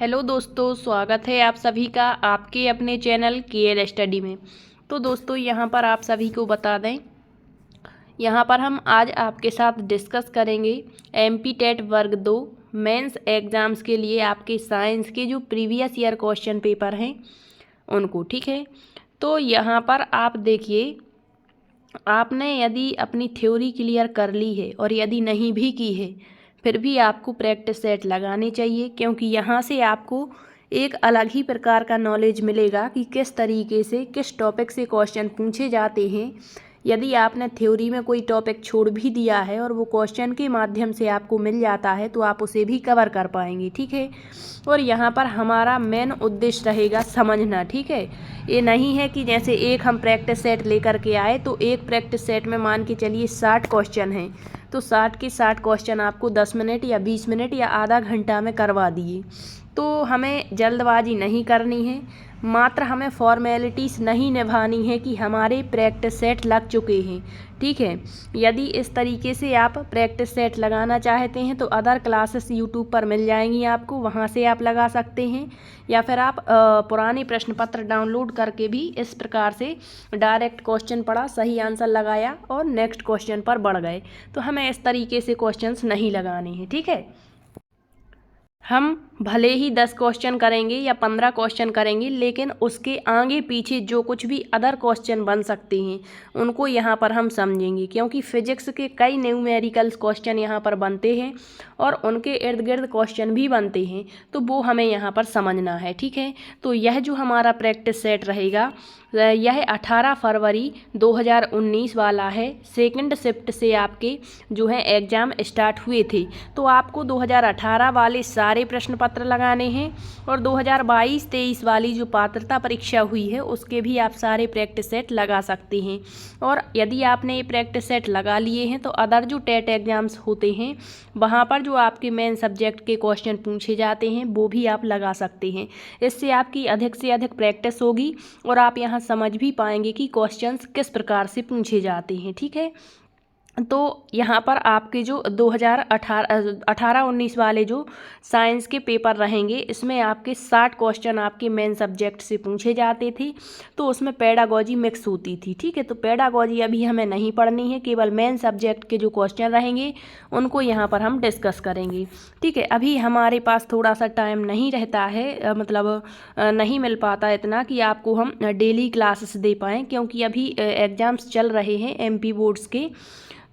Hello दोस्तों, स्वागत है आप सभी का आपके अपने चैनल केएल स्टडी में। तो दोस्तों यहाँ पर आप सभी को बता दें, यहाँ पर हम आज आपके साथ डिस्कस करेंगे एमपी टेट वर्ग 2 मेंस एग्ज़ाम्स के लिए आपके साइंस के जो प्रीवियस ईयर क्वेश्चन पेपर हैं उनको। ठीक है, तो यहाँ पर आप देखिए, आपने यदि अपनी थ्योरी क्लियर कर ली है और यदि नहीं भी की है फिर भी आपको प्रैक्टिस सेट लगाने चाहिए, क्योंकि यहाँ से आपको एक अलग ही प्रकार का नॉलेज मिलेगा कि किस तरीके से किस टॉपिक से क्वेश्चन पूछे जाते हैं। यदि आपने थ्योरी में कोई टॉपिक छोड़ भी दिया है और वो क्वेश्चन के माध्यम से आपको मिल जाता है तो आप उसे भी कवर कर पाएंगे। ठीक है, और यहाँ पर हमारा मेन उद्देश्य रहेगा समझना। ठीक है, ये नहीं है कि जैसे एक हम प्रैक्टिस सेट लेकर के आए तो एक प्रैक्टिस सेट में मान के चलिए 60 क्वेश्चन हैं तो 60 के 60 क्वेश्चन आपको 10 मिनट या 20 मिनट या आधा घंटा में करवा दिए। तो हमें जल्दबाजी नहीं करनी है, मात्र हमें फॉर्मेलिटीज़ नहीं निभानी है कि हमारे प्रैक्टिस सेट लग चुके हैं। ठीक है, यदि इस तरीके से आप प्रैक्टिस सेट लगाना चाहते हैं तो अदर क्लासेस यूट्यूब पर मिल जाएंगी आपको, वहां से आप लगा सकते हैं, या फिर आप पुराने प्रश्न पत्र डाउनलोड करके भी इस प्रकार से डायरेक्ट क्वेश्चन पढ़ा, सही आंसर लगाया और नेक्स्ट क्वेश्चन पर बढ़ गए। तो हमें इस तरीके से क्वेश्चंस नहीं लगाने हैं। ठीक है, हम भले ही 10 क्वेश्चन करेंगे या 15 क्वेश्चन करेंगे, लेकिन उसके आगे पीछे जो कुछ भी अदर क्वेश्चन बन सकते हैं उनको यहाँ पर हम समझेंगे, क्योंकि फिजिक्स के कई न्यूमेरिकल्स क्वेश्चन यहाँ पर बनते हैं और उनके इर्द गिर्द क्वेश्चन भी बनते हैं, तो वो हमें यहाँ पर समझना है। ठीक है, तो यह जो हमारा प्रैक्टिस सेट रहेगा यह 18 फरवरी 2019 वाला है। सेकंड शिफ्ट से आपके जो है एग्ज़ाम स्टार्ट हुए थे, तो आपको 2018 वाले सारे प्रश्न पत्र लगाने हैं और 2022-23 वाली जो पात्रता परीक्षा हुई है उसके भी आप सारे प्रैक्टिस सेट लगा सकते हैं। और यदि आपने ये प्रैक्टिस सेट लगा लिए हैं तो अदर जो टेट एग्ज़ाम्स होते हैं वहाँ पर जो आपके मेन सब्जेक्ट के क्वेश्चन पूछे जाते हैं वो भी आप लगा सकते हैं। इससे आपकी अधिक से अधिक प्रैक्टिस होगी और आप यहाँ समझ भी पाएंगे कि क्वेश्चंस किस प्रकार से पूछे जाते हैं। ठीक है, तो यहाँ पर आपके जो 2018-19 वाले जो साइंस के पेपर रहेंगे इसमें आपके 60 क्वेश्चन आपके मेन सब्जेक्ट से पूछे जाते थे, तो उसमें पेडागॉजी मिक्स होती थी। ठीक है, तो पेडागॉजी अभी हमें नहीं पढ़नी है, केवल मेन सब्जेक्ट के जो क्वेश्चन रहेंगे उनको यहाँ पर हम डिस्कस करेंगे। ठीक है, अभी हमारे पास थोड़ा सा टाइम नहीं रहता है, मतलब नहीं मिल पाता इतना कि आपको हम डेली क्लासेस दे पाएँ, क्योंकि अभी एग्ज़ाम्स चल रहे हैं एमपी बोर्ड्स के,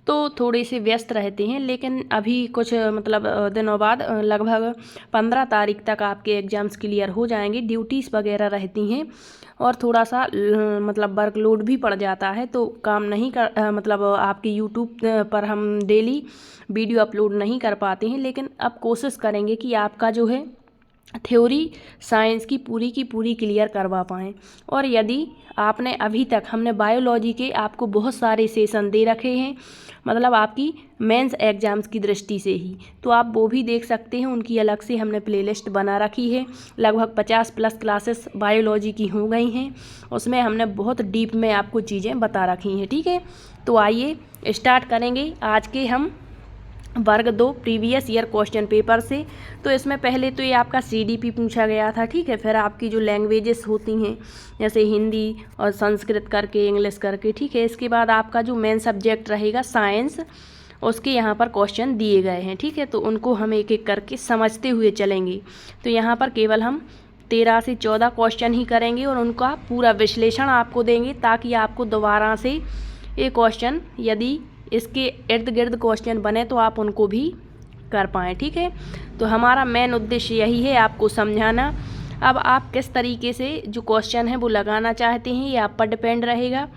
तो थोड़े से व्यस्त रहते हैं। लेकिन अभी कुछ मतलब दिनों बाद लगभग 15 तारीख तक आपके एग्ज़ाम्स क्लियर हो जाएंगे। ड्यूटीज़ वगैरह रहती हैं और थोड़ा सा मतलब वर्कलोड भी पड़ जाता है, तो काम नहीं कर मतलब आपके यूट्यूब पर हम डेली वीडियो अपलोड नहीं कर पाते हैं, लेकिन अब कोशिश करेंगे कि आपका जो है थ्योरी साइंस की पूरी क्लियर करवा पाएँ। और यदि आपने अभी तक हमने बायोलॉजी के आपको बहुत सारे सेशन दे रखे हैं, मतलब आपकी मेंस एग्ज़ाम्स की दृष्टि से ही, तो आप वो भी देख सकते हैं। उनकी अलग से हमने प्लेलिस्ट बना रखी है, लगभग 50+ क्लासेस बायोलॉजी की हो गई हैं, उसमें हमने बहुत डीप में आपको चीज़ें बता रखी हैं। ठीक है, तो आइए स्टार्ट करेंगे आज के हम वर्ग 2 प्रीवियस ईयर क्वेश्चन पेपर से। तो इसमें पहले तो ये आपका सीडीपी पूछा गया था। ठीक है, फिर आपकी जो लैंग्वेजेस होती हैं जैसे हिंदी और संस्कृत करके इंग्लिश करके। ठीक है, इसके बाद आपका जो मेन सब्जेक्ट रहेगा साइंस, उसके यहाँ पर क्वेश्चन दिए गए हैं। ठीक है, तो उनको हम एक एक करके समझते हुए चलेंगे। तो यहाँ पर केवल हम 13 से 14 क्वेश्चन ही करेंगे और उनका पूरा विश्लेषण आपको देंगे, ताकि आपको दोबारा से ये क्वेश्चन यदि इसके इर्द गिर्द क्वेश्चन बने तो आप उनको भी कर पाएँ। ठीक है, तो हमारा मेन उद्देश्य यही है, आपको समझाना। अब आप किस तरीके से जो क्वेश्चन है वो लगाना चाहते हैं ये आप पर डिपेंड रहेगा।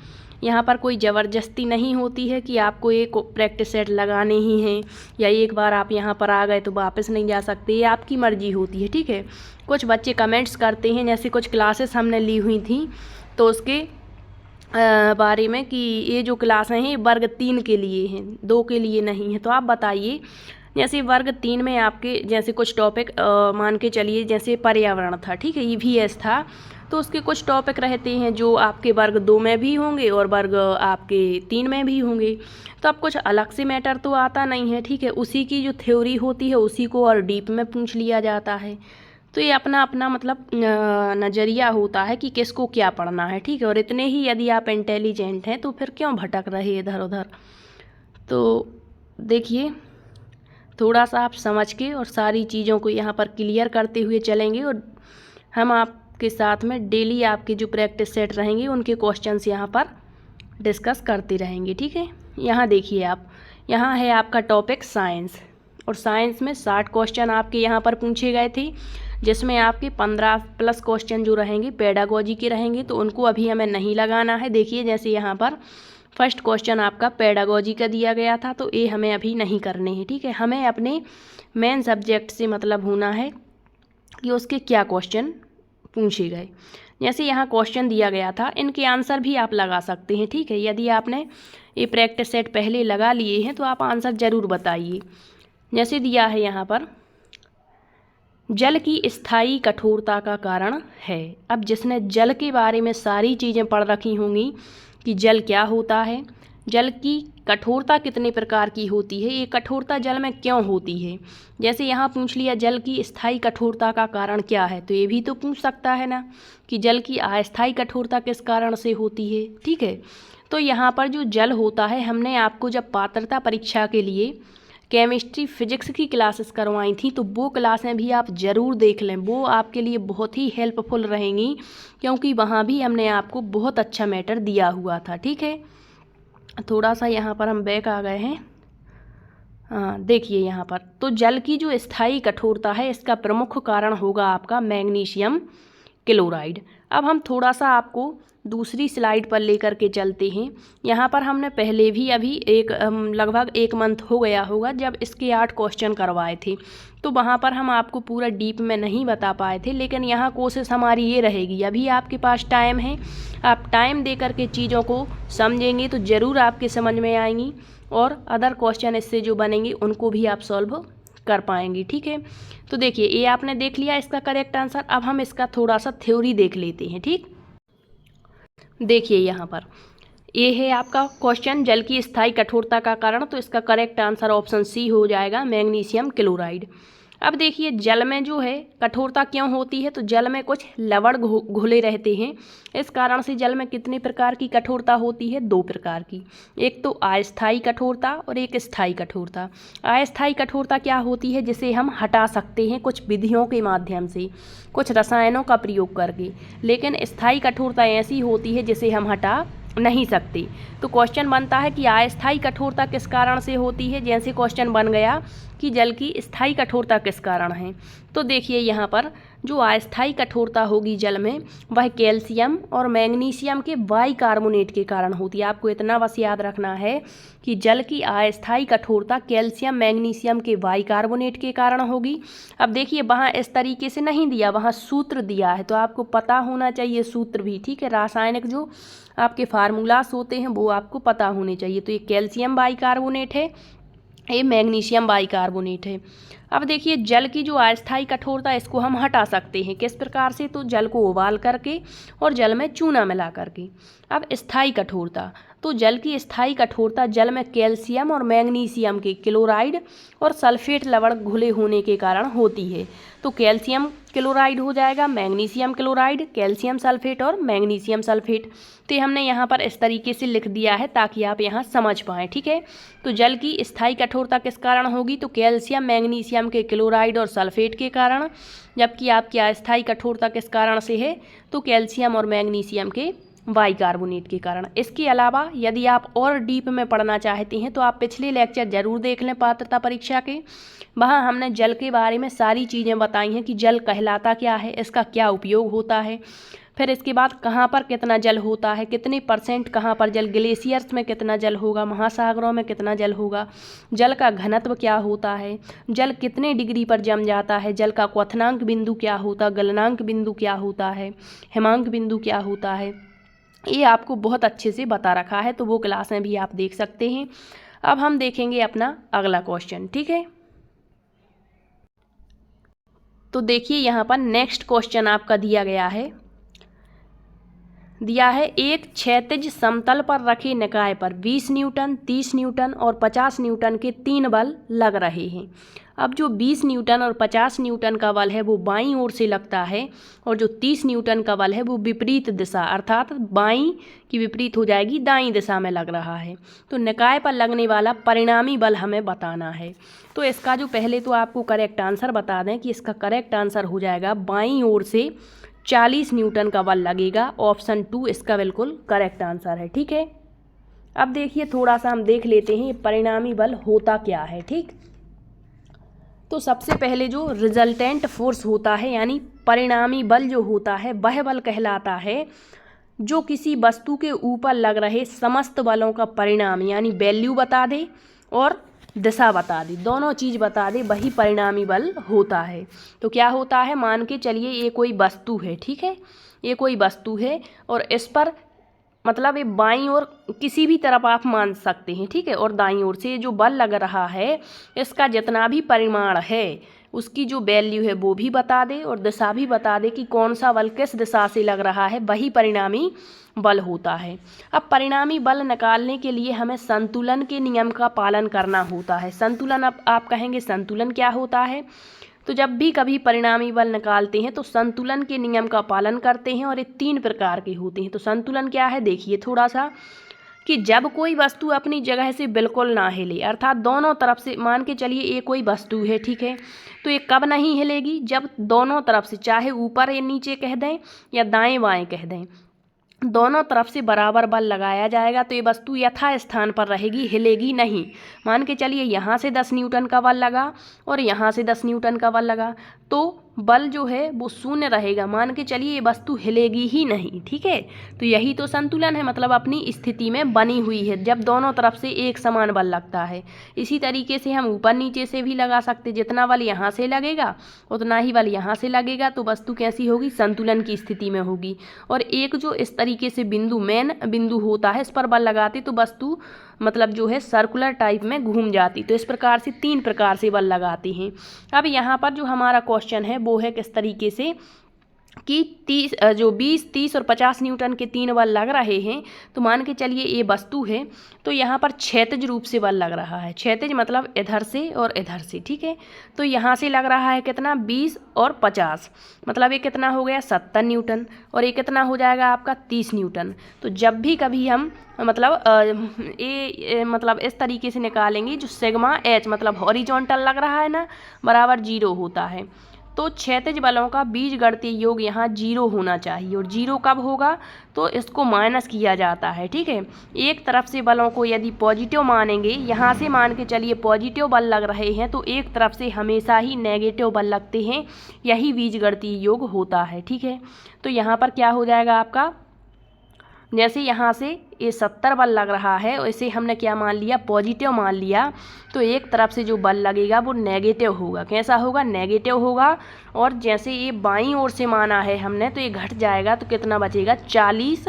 यहाँ पर कोई ज़बरदस्ती नहीं होती है कि आपको एक प्रैक्टिस सेट लगाने ही हैं या एक बार आप यहाँ पर आ गए तो वापस नहीं जा सकते, ये आपकी मर्जी होती है। ठीक है, कुछ बच्चे कमेंट्स करते हैं, जैसे कुछ क्लासेस हमने ली हुई थी तो उसके बारे में कि ये जो क्लास हैं ये वर्ग 3 के लिए हैं, 2 के लिए नहीं है। तो आप बताइए, जैसे वर्ग 3 में आपके जैसे कुछ टॉपिक मान के चलिए, जैसे पर्यावरण था। ठीक है, ईवीएस था, तो उसके कुछ टॉपिक रहते हैं जो आपके वर्ग 2 में भी होंगे और वर्ग आपके 3 में भी होंगे। तो अब कुछ अलग से मैटर तो आता नहीं है। ठीक है, उसी की जो थ्योरी होती है उसी को और डीप में पूछ लिया जाता है। तो ये अपना अपना मतलब नज़रिया होता है कि किसको क्या पढ़ना है, ठीक है। और इतने ही यदि आप इंटेलिजेंट हैं तो फिर क्यों भटक रहे इधर उधर। तो देखिए, थोड़ा सा आप समझ के और सारी चीज़ों को यहाँ पर क्लियर करते हुए चलेंगे, और हम आपके साथ में डेली आपके जो प्रैक्टिस सेट रहेंगे उनके क्वेश्चंस यहाँ पर डिस्कस करते रहेंगे, ठीक है। यहाँ देखिए आप, यहाँ है आपका टॉपिक साइंस, और साइंस में 60 क्वेश्चन आपके यहाँ पर पूछे गए थे, जिसमें आपके 15+ क्वेश्चन जो रहेंगे पेडागोजी के रहेंगे, तो उनको अभी हमें नहीं लगाना है। देखिए जैसे यहाँ पर फर्स्ट क्वेश्चन आपका पेडागोजी का दिया गया था, तो ये हमें अभी नहीं करने हैं, ठीक है। हमें अपने मेन सब्जेक्ट से मतलब होना है कि उसके क्या क्वेश्चन पूछे गए। जैसे यहाँ क्वेश्चन दिया गया था, इनके आंसर भी आप लगा सकते हैं, ठीक है। यदि आपने ये प्रैक्टिस सेट पहले लगा लिए हैं तो आप आंसर ज़रूर बताइए। जैसे दिया है यहाँ पर, जल की स्थायी कठोरता का कारण है। अब जिसने जल के बारे में सारी चीज़ें पढ़ रखी होंगी कि जल क्या होता है, जल की कठोरता कितने प्रकार की होती है, ये कठोरता जल में क्यों होती है। जैसे यहाँ पूछ लिया जल की स्थायी कठोरता का कारण क्या है, तो ये भी तो पूछ सकता है ना कि जल की अस्थायी कठोरता किस कारण से होती है, ठीक है। तो यहाँ पर जो जल होता है, हमने आपको जब पात्रता परीक्षा के लिए केमिस्ट्री फिजिक्स की क्लासेस करवाई थी, तो वो क्लासें भी आप ज़रूर देख लें, वो आपके लिए बहुत ही हेल्पफुल रहेंगी, क्योंकि वहाँ भी हमने आपको बहुत अच्छा मैटर दिया हुआ था, ठीक है। थोड़ा सा यहाँ पर हम बैक आ गए हैं। हाँ देखिए यहाँ पर, तो जल की जो स्थायी कठोरता है इसका प्रमुख कारण होगा आपका मैग्नीशियम क्लोराइड। अब हम थोड़ा सा आपको दूसरी स्लाइड पर लेकर के चलते हैं। यहाँ पर हमने पहले भी अभी लगभग 1 मंथ हो गया होगा जब इसके 8 क्वेश्चन करवाए थे, तो वहाँ पर हम आपको पूरा डीप में नहीं बता पाए थे, लेकिन यहाँ कोशिश हमारी ये रहेगी, अभी आपके पास टाइम है, आप टाइम दे करके चीज़ों को समझेंगे तो ज़रूर आपके समझ में आएंगी, और अदर क्वेश्चन इससे जो बनेंगे उनको भी आप सॉल्व कर पाएंगे, ठीक है। तो देखिए ये आपने देख लिया इसका करेक्ट आंसर। अब हम इसका थोड़ा सा थ्योरी देख लेते हैं, ठीक। देखिए यहाँ पर ये है आपका क्वेश्चन, जल की स्थायी कठोरता का कारण, तो इसका करेक्ट आंसर ऑप्शन सी हो जाएगा, मैग्नीशियम क्लोराइड। अब देखिए जल में जो है कठोरता क्यों होती है, तो जल में कुछ लवण घुले रहते हैं, इस कारण से जल में कितने प्रकार की कठोरता होती है, 2 प्रकार की। एक तो अस्थायी कठोरता और एक स्थायी कठोरता। अस्थायी कठोरता क्या होती है, जिसे हम हटा सकते हैं कुछ विधियों के माध्यम से, कुछ रसायनों का प्रयोग करके, लेकिन स्थायी कठोरता ऐसी होती है जिसे हम हटा नहीं सकते। तो क्वेश्चन बनता है कि अस्थायी कठोरता किस कारण से होती है। जैसे क्वेश्चन बन गया कि जल की स्थायी कठोरता किस कारण है, तो देखिए यहाँ पर जो अस्थायी कठोरता होगी जल में, वह कैल्शियम और मैग्नीशियम के बाइकार्बोनेट के कारण होती है। आपको इतना बस याद रखना है कि जल की अस्थायी कठोरता कैल्शियम मैग्नीशियम के बाइकार्बोनेट के कारण होगी। अब देखिए वहाँ इस तरीके से नहीं दिया, वहाँ सूत्र दिया है, तो आपको पता होना चाहिए सूत्र भी, ठीक है। रासायनिक जो आपके फार्मूलास होते हैं वो आपको पता होने चाहिए। तो ये कैल्शियम बाइकार्बोनेट है, ये मैग्नीशियम बाइकार्बोनेट है। अब देखिए जल की जो अस्थायी कठोरता, इसको हम हटा सकते हैं किस प्रकार से, तो जल को उबाल करके और जल में चूना मिला करके। अब स्थायी कठोरता, तो जल की स्थायी कठोरता जल में कैल्शियम और मैग्नीशियम के क्लोराइड और सल्फेट लवण घुले होने के कारण होती है। तो कैल्शियम क्लोराइड हो जाएगा, मैग्नीशियम क्लोराइड, कैल्शियम सल्फेट और मैग्नीशियम सल्फेट। तो हमने यहाँ पर इस तरीके से लिख दिया है ताकि आप यहाँ समझ पाएँ, ठीक है। तो जल की स्थायी कठोरता किस कारण होगी, तो कैल्शियम मैग्नीशियम के क्लोराइड और सल्फेट के कारण, जबकि आपकी अस्थायी कठोरता किस कारण से है, तो कैल्शियम और मैग्नीशियम के बाइकार्बोनेट के कारण। इसके अलावा यदि आप और डीप में पढ़ना चाहते हैं तो आप पिछले लेक्चर ज़रूर देख लें पात्रता परीक्षा के, वहाँ हमने जल के बारे में सारी चीज़ें बताई हैं कि जल कहलाता क्या है, इसका क्या उपयोग होता है, फिर इसके बाद कहाँ पर कितना जल होता है, कितने % कहाँ पर जल, ग्लेशियर्स में कितना जल होगा, महासागरों में कितना जल होगा, जल का घनत्व क्या होता है, जल कितने डिग्री पर जम जाता है, जल का क्वथनांक बिंदु क्या होता, गलनांक बिंदु क्या होता है, हिमांक बिंदु क्या होता है, ये आपको बहुत अच्छे से बता रखा है, तो वो क्लासें भी आप देख सकते हैं। अब हम देखेंगे अपना अगला क्वेश्चन, ठीक है। तो देखिए यहाँ पर नेक्स्ट क्वेश्चन आपका दिया गया है, दिया है एक क्षैतिज समतल पर रखे निकाय पर 20 न्यूटन, 30 न्यूटन और 50 न्यूटन के 3 बल लग रहे हैं। अब जो 20 न्यूटन और 50 न्यूटन का बल है वो बाईं ओर से लगता है और जो 30 न्यूटन का बल है वो विपरीत दिशा अर्थात बाईं की विपरीत हो जाएगी, दाईं दिशा में लग रहा है। तो निकाय पर लगने वाला परिणामी बल हमें बताना है। तो इसका जो पहले तो आपको करेक्ट आंसर बता दें कि इसका करेक्ट आंसर हो जाएगा बाईं ओर से 40 न्यूटन का बल लगेगा। ऑप्शन 2 इसका बिल्कुल करेक्ट आंसर है। ठीक है, अब देखिए थोड़ा सा हम देख लेते हैं ये परिणामी बल होता क्या है। ठीक, तो सबसे पहले जो रिजल्टेंट फोर्स होता है यानी परिणामी बल जो होता है वह बल कहलाता है जो किसी वस्तु के ऊपर लग रहे समस्त बलों का परिणाम यानी वैल्यू बता दे और दिशा बता दे, दोनों चीज़ बता दे, वही परिणामी बल होता है। तो क्या होता है, मान के चलिए ये कोई वस्तु है, ठीक है, ये कोई वस्तु है और इस पर मतलब ये बाईं ओर किसी भी तरफ आप मान सकते हैं, ठीक है, और दाईं ओर से जो बल लग रहा है इसका जितना भी परिमाण है उसकी जो वैल्यू है वो भी बता दे और दिशा भी बता दे कि कौन सा बल किस दिशा से लग रहा है, वही परिणामी बल होता है। अब परिणामी बल निकालने के लिए हमें संतुलन के नियम का पालन करना होता है। संतुलन, अब आप कहेंगे संतुलन क्या होता है, तो जब भी कभी परिणामी बल निकालते हैं तो संतुलन के नियम का पालन करते हैं और ये 3 प्रकार के होते हैं। तो संतुलन क्या है देखिए थोड़ा सा, कि जब कोई वस्तु अपनी जगह से बिल्कुल ना हिले अर्थात दोनों तरफ से, मान के चलिए ये कोई वस्तु है, ठीक है, तो ये कब नहीं हिलेगी, जब दोनों तरफ से, चाहे ऊपर या नीचे कह दें या दाएं बाएं कह दें, दोनों तरफ से बराबर बल लगाया जाएगा तो ये वस्तु यथा स्थान पर रहेगी, हिलेगी नहीं। मान के चलिए यहाँ से 10 न्यूटन का बल लगा और यहाँ से 10 न्यूटन का बल लगा तो बल जो है वो शून्य रहेगा, मान के चलिए ये वस्तु हिलेगी ही नहीं। ठीक है, तो यही तो संतुलन है, मतलब अपनी स्थिति में बनी हुई है जब दोनों तरफ से एक समान बल लगता है। इसी तरीके से हम ऊपर नीचे से भी लगा सकते, जितना बल यहाँ से लगेगा उतना ही बल यहाँ से लगेगा तो वस्तु कैसी होगी, संतुलन की स्थिति में होगी। और एक जो इस तरीके से बिंदु, मेन बिंदु होता है, इस पर बल लगाते तो वस्तु मतलब जो है सर्कुलर टाइप में घूम जाती। तो इस प्रकार से 3 प्रकार से बल लगाते हैं। अब यहाँ पर जो हमारा क्वेश्चन है वो है किस तरीके से कि 20, 30 और 50 न्यूटन के 3 बल लग रहे हैं। तो मान के चलिए ये वस्तु है तो यहाँ पर क्षैतिज रूप से बल लग रहा है, क्षैतिज मतलब इधर से और इधर से, ठीक है। तो यहाँ से लग रहा है कितना, 20 और 50, मतलब ये कितना हो गया 70 न्यूटन और ये कितना हो जाएगा आपका 30 न्यूटन। तो जब भी कभी हम मतलब ये मतलब इस तरीके से निकालेंगे, जो सिग्मा एच मतलब हॉरिजॉन्टल लग रहा है ना, बराबर 0 होता है, तो क्षैतिज बलों का बीजगणितीय योग यहाँ 0 होना चाहिए। और 0 कब होगा, तो इसको माइनस किया जाता है, ठीक है। एक तरफ से बलों को यदि पॉजिटिव मानेंगे, यहाँ से मान के चलिए पॉजिटिव बल लग रहे हैं, तो एक तरफ से हमेशा ही नेगेटिव बल लगते हैं, यही बीजगणितीय योग होता है, ठीक है। तो यहाँ पर क्या हो जाएगा आपका, जैसे यहाँ से ये 70 बल लग रहा है और इसे हमने क्या मान लिया, पॉजिटिव मान लिया, तो एक तरफ से जो बल लगेगा वो नेगेटिव होगा। कैसा होगा, नेगेटिव होगा। और जैसे ये बाईं ओर से माना है हमने तो ये घट जाएगा, तो कितना बचेगा 40,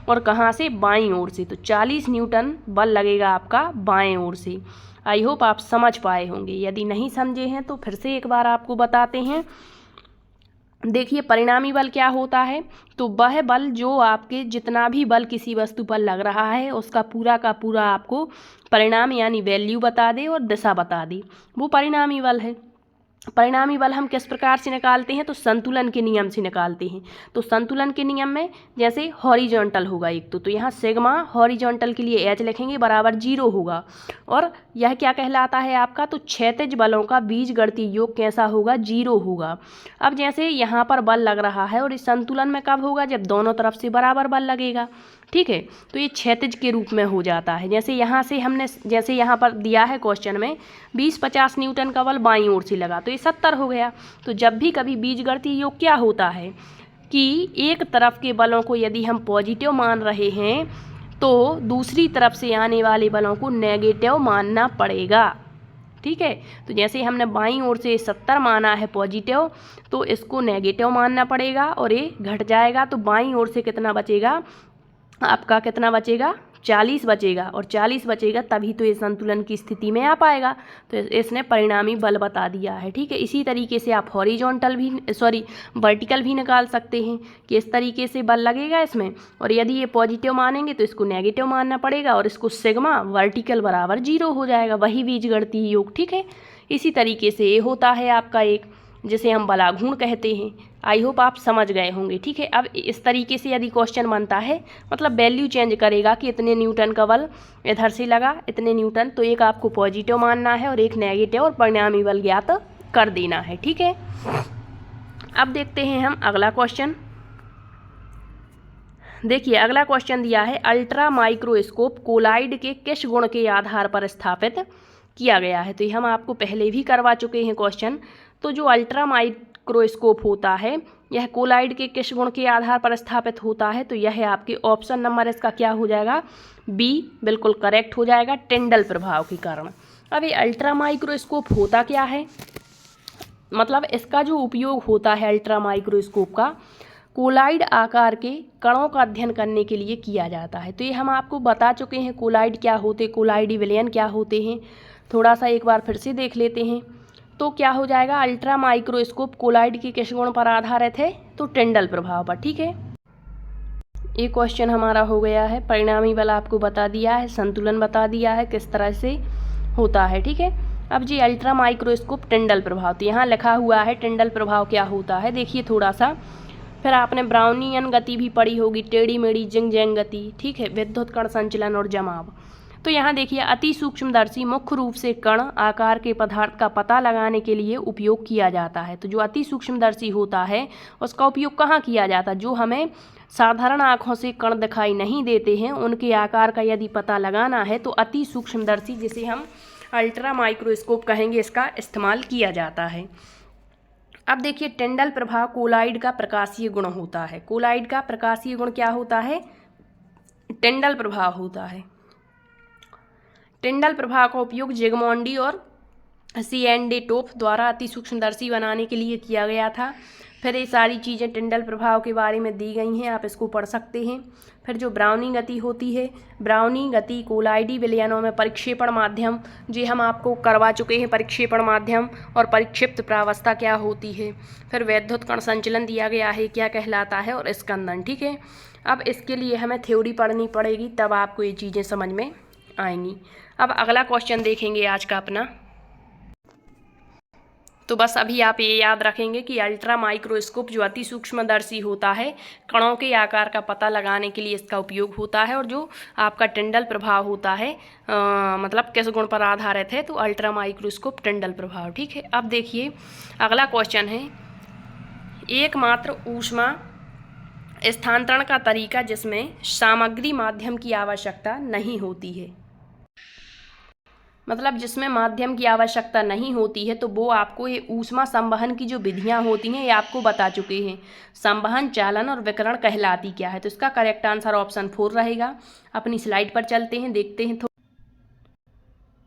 और कहाँ से, बाईं ओर से, तो 40 न्यूटन बल लगेगा आपका बाएं ओर से। आई होप आप समझ पाए होंगे, यदि नहीं समझे हैं तो फिर से एक बार आपको बताते हैं। देखिए परिणामी बल क्या होता है, तो वह बल जो आपके जितना भी बल किसी वस्तु पर लग रहा है उसका पूरा का पूरा आपको परिणाम यानी वैल्यू बता दे और दिशा बता दे, वो परिणामी बल है। परिणामी बल हम किस प्रकार से निकालते हैं, तो संतुलन के नियम से निकालते हैं। तो संतुलन के नियम में जैसे हॉरिजॉन्टल होगा एक तो यहाँ सिग्मा हॉरिजॉन्टल के लिए एच लिखेंगे बराबर 0 होगा। और यह क्या कहलाता है आपका, तो क्षैतिज बलों का बीजगणितीय योग कैसा होगा, 0 होगा। अब जैसे यहाँ पर बल लग रहा है और इस संतुलन में कब होगा, जब दोनों तरफ से बराबर बल लगेगा, ठीक है। तो ये क्षैतिज के रूप में हो जाता है। जैसे यहाँ से हमने, जैसे यहाँ पर दिया है क्वेश्चन में 20-50 न्यूटन का बल बाईं ओर से लगा तो ये 70 हो गया। तो जब भी कभी बीजगणितीय योग क्या होता है कि एक तरफ के बलों को यदि हम पॉजिटिव मान रहे हैं तो दूसरी तरफ से आने वाले बलों को नेगेटिव मानना पड़ेगा, ठीक है। तो जैसे हमने बाईं ओर से 70 माना है पॉजिटिव, तो इसको नेगेटिव मानना पड़ेगा और ये घट जाएगा, तो बाईं ओर से कितना बचेगा आपका, कितना बचेगा 40 बचेगा और 40 बचेगा तभी तो ये संतुलन की स्थिति में आ पाएगा। तो इसने परिणामी बल बता दिया है, ठीक है। इसी तरीके से आप हॉरिजॉन्टल भी वर्टिकल भी निकाल सकते हैं कि इस तरीके से बल लगेगा इसमें, और यदि ये पॉजिटिव मानेंगे तो इसको नेगेटिव मानना पड़ेगा और इसको सिग्मा वर्टिकल बराबर 0 हो जाएगा, वही बीजगणितीय योग, ठीक है। इसी तरीके से ये होता है आपका एक, जिसे हम बलाघूर्ण कहते हैं। आई होप आप समझ गए होंगे, ठीक है। अब इस तरीके से यदि क्वेश्चन बनता है, मतलब वैल्यू चेंज करेगा कि इतने न्यूटन का बल इधर से लगा, इतने न्यूटन, तो एक आपको पॉजिटिव मानना है और एक नेगेटिव, और परिणामी बल ज्ञात कर देना है, ठीक है। अब देखते हैं हम अगला क्वेश्चन। देखिए अगला क्वेश्चन दिया है, अल्ट्रा माइक्रोस्कोप कोलाइड के किस गुण के आधार पर स्थापित किया गया है। तो ये हम आपको पहले भी करवा चुके हैं क्वेश्चन। तो जो अल्ट्रा माइक्रोस्कोप होता है यह कोलाइड के किस गुण के आधार पर स्थापित होता है। तो यह आपके ऑप्शन नंबर इसका क्या हो जाएगा, बी बिल्कुल करेक्ट हो जाएगा, टिंडल प्रभाव के कारण। अब ये अल्ट्रा माइक्रोस्कोप होता क्या है, मतलब इसका जो उपयोग होता है अल्ट्रा माइक्रोस्कोप का, कोलाइड आकार के कणों का अध्ययन करने के लिए किया जाता है। तो ये हम आपको बता चुके हैं कोलाइड क्या होते, कोलाइडी विलयन क्या होते हैं। थोड़ा सा एक बार फिर से देख लेते हैं। तो क्या हो जाएगा, अल्ट्रा माइक्रोस्कोप कोलाइड के किस गुण पर आधारित है, तो टिंडल प्रभाव पर, ठीक है। ये क्वेश्चन हमारा हो गया है। परिणामी बल आपको बता दिया है, संतुलन बता दिया है किस तरह से होता है, ठीक है। अब जी अल्ट्रा माइक्रोस्कोप टिंडल प्रभाव, तो यहाँ लिखा हुआ है टिंडल प्रभाव क्या होता है, देखिए थोड़ा सा। फिर आपने ब्राउनियन गति भी पढ़ी होगी, टेढ़ी मेढ़ी जिंग जैंग गति, ठीक है, विद्युत कण संचलन और जमाव। तो यहाँ देखिए अति सूक्ष्मदर्शी मुख्य रूप से कण आकार के पदार्थ का पता लगाने के लिए उपयोग किया जाता है। तो जो अति सूक्ष्मदर्शी होता है उसका उपयोग कहाँ किया जाता है, जो हमें साधारण आँखों से कण दिखाई नहीं देते हैं उनके आकार का यदि पता लगाना है तो अति सूक्ष्मदर्शी, जिसे हम अल्ट्रा माइक्रोस्कोप कहेंगे, इसका इस्तेमाल किया जाता है। अब देखिए टिंडल प्रभाव कोलाइड का प्रकाशीय गुण होता है। कोलाइड का प्रकाशीय गुण क्या होता है, टिंडल प्रभाव होता है। टिंडल प्रभाव का उपयोग जिगमॉन्डी और सीएनडेटोफ द्वारा अति सूक्ष्मदर्शी बनाने के लिए किया गया था। फिर ये सारी चीज़ें टिंडल प्रभाव के बारे में दी गई हैं, आप इसको पढ़ सकते हैं। फिर जो ब्राउनी गति होती है, ब्राउनी गति कोलाइडी विलयनों में परिक्षेपण माध्यम, जो हम आपको करवा चुके हैं, परिक्षेपण माध्यम और परिक्षिप्त प्रावस्था क्या होती है। फिर वैद्युत कण संचलन दिया गया है क्या कहलाता है, और स्कंदन, ठीक है। अब इसके लिए हमें थ्योरी पढ़नी पड़ेगी, तब आपको ये चीज़ें समझ में आएंगी। अब अगला क्वेश्चन देखेंगे आज का अपना। तो बस अभी आप ये याद रखेंगे कि अल्ट्रा माइक्रोस्कोप जो अति सूक्ष्मदर्शी होता है, कणों के आकार का पता लगाने के लिए इसका उपयोग होता है, और जो आपका टिंडल प्रभाव होता है मतलब किस गुण पर आधारित है, तो अल्ट्रा माइक्रोस्कोप टिंडल प्रभाव, ठीक है। अब देखिए अगला क्वेश्चन है, एकमात्र ऊष्मा स्थानांतरण का तरीका जिसमें सामग्री माध्यम की आवश्यकता नहीं होती है, मतलब जिसमें माध्यम की आवश्यकता नहीं होती है, तो वो आपको ये ऊष्मा संवहन की जो विधियां होती हैं ये आपको बता चुके हैं। संवहन, चालन और विकिरण कहलाती क्या है, तो इसका करेक्ट आंसर ऑप्शन 4 रहेगा। अपनी स्लाइड पर चलते हैं, देखते हैं।